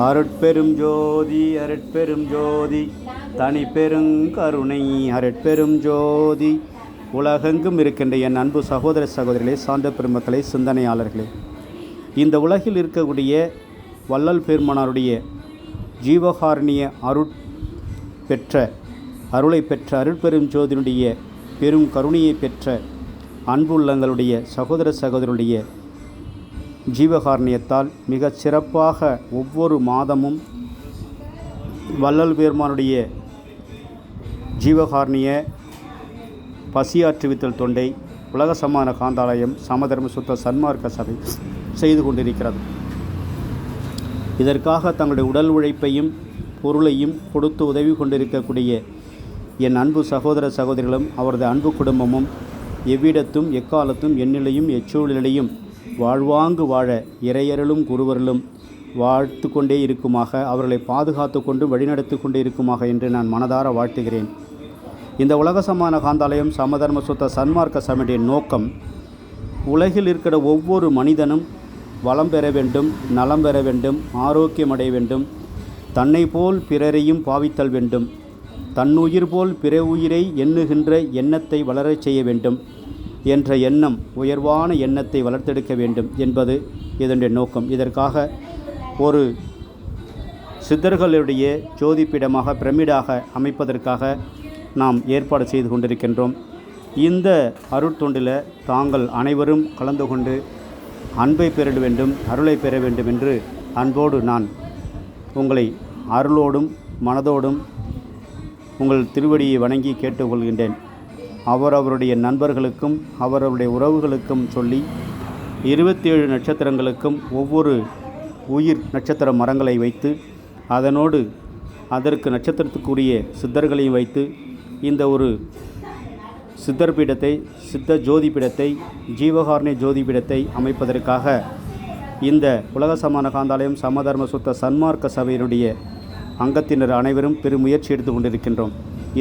அருட்பெரும் ஜோதி அருட்பெரும் ஜோதி தனி பெருங்கருணை அருட்பெரும் ஜோதி. உலகெங்கும் இருக்கின்ற என் அன்பு சகோதர சகோதரிகளே, சான்ற பெருமக்களே, சிந்தனையாளர்களே, இந்த உலகில் இருக்கக்கூடிய வள்ளல் பெருமானாருடைய ஜீவகாருண்ய அருளை பெற்ற அருட்பெரும் ஜோதியினுடைய பெரும் கருணையை பெற்ற அன்புள்ளங்களுடைய சகோதர சகோதரருடைய ஜீவகாருண்யத்தால் மிக சிறப்பாக ஒவ்வொரு மாதமும் வள்ளல் பெருமானுடைய ஜீவகாருண்ய பசியாற்றுவித்தல் தொண்டை உலக சமான காந்தாலயம் சமதர்ம சுத்த சன்மார்க்க சபை செய்து கொண்டிருக்கிறது. இதற்காக தங்களுடைய உடல் உழைப்பையும் பொருளையும் கொடுத்து உதவி கொண்டிருக்கக்கூடிய என் அன்பு சகோதர சகோதரிகளும் அவரது அன்பு குடும்பமும் எவ்விடத்தும் எக்காலத்தும் எந்நிலையும் எச்சூழலிலையும் வாழ்வாங்கு வாழ இறையருளும் குருவருளும் வாழ்த்து கொண்டே இருக்குமாக, அவர்களை பாதுகாத்து கொண்டு வழிநடத்தி கொண்டே இருக்குமாக என்று நான் மனதார வாழ்த்துகிறேன். இந்த உலக சமான காந்தாலயம் சமதர்ம சுத்த சன்மார்க்க சபையுடைய நோக்கம் உலகில் இருக்கிற ஒவ்வொரு மனிதனும் வளம் பெற வேண்டும், நலம் பெற வேண்டும், ஆரோக்கியம் அடைய வேண்டும், தன்னை போல் பிறரையும் பாவித்தல் வேண்டும், தன்னுயிர் போல் பிற உயிரை எண்ணுகின்ற எண்ணத்தை வளரச் செய்ய வேண்டும் என்ற எண்ணம், உயர்வான எண்ணத்தை வளர்த்தெடுக்க வேண்டும் என்பது இதனுடைய நோக்கம். இதற்காக ஒரு சித்தர்களுடைய ஜோதிப்பீடமாக பிரமிடாக அமைப்பதற்காக நாம் ஏற்பாடு செய்து கொண்டிருக்கின்றோம். இந்த அருட்தொண்டில் தாங்கள் அனைவரும் கலந்து கொண்டு அன்பை பெற வேண்டும், அருளை பெற வேண்டும் என்று அன்போடு நான் உங்களை அருளோடும் மனதோடும் உங்கள் திருவடியை வணங்கி கேட்டுக்கொள்கின்றேன். அவரவருடைய நண்பர்களுக்கும் அவரவருடைய உறவுகளுக்கும் சொல்லி 27 நட்சத்திரங்களுக்கும் ஒவ்வொரு உயிர் நட்சத்திர மரங்களை வைத்து அதனோடு அதற்கு நட்சத்திரத்துக்குரிய சித்தர்களையும் வைத்து இந்த ஒரு சித்தர் பீடத்தை, சித்த ஜோதி பீடத்தை, ஜீவகாருண்ய ஜோதி பீடத்தை அமைப்பதற்காக இந்த உலக சமான காந்தாலயம் சமதர்ம சுத்த சன்மார்க்க சபையினுடைய அங்கத்தினர் அனைவரும் பெரும் முயற்சி எடுத்து கொண்டிருக்கின்றோம்.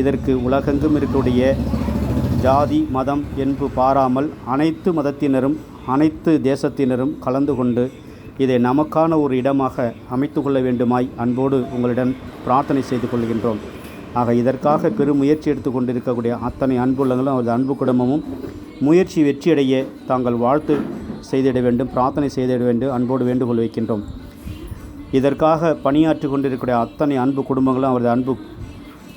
இதற்கு உலகெங்கும் இருக்கக்கூடிய ஜாதி மதம் என்பு பாராமல் அனைத்து மதத்தினரும் அனைத்து தேசத்தினரும் கலந்து கொண்டு இதை நமக்கான ஒரு இடமாக அமைத்து கொள்ள வேண்டுமாய் அன்போடு உங்களிடம் பிரார்த்தனை செய்து கொள்கின்றோம். ஆக இதற்காக பெரும் முயற்சி எடுத்து கொண்டிருக்கக்கூடிய அத்தனை அன்புள்ளங்களும் அவரது அன்பு குடும்பமும் முயற்சி வெற்றியடைய தாங்கள் வாழ்த்து செய்திட வேண்டும், பிரார்த்தனை செய்திட வேண்டும் அன்போடு வேண்டுகோள் வைக்கின்றோம். இதற்காக பணியாற்றி கொண்டிருக்கக்கூடிய அத்தனை அன்பு குடும்பங்களும் அவரது அன்பு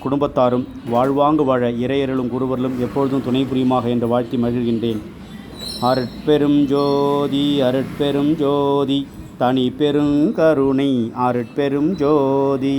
குடும்பத்தாரும் வாழ்வாங்கு வாழ இறையருளும் குருவர்களும் எப்பொழுதும் துணை புரியுமாக என்று வாழ்த்தி மகிழ்கின்றேன். அருட்பெரும் ஜோதி அருட்பெரும் ஜோதி தனி பெருங்கருணை அருட்பெரும் ஜோதி.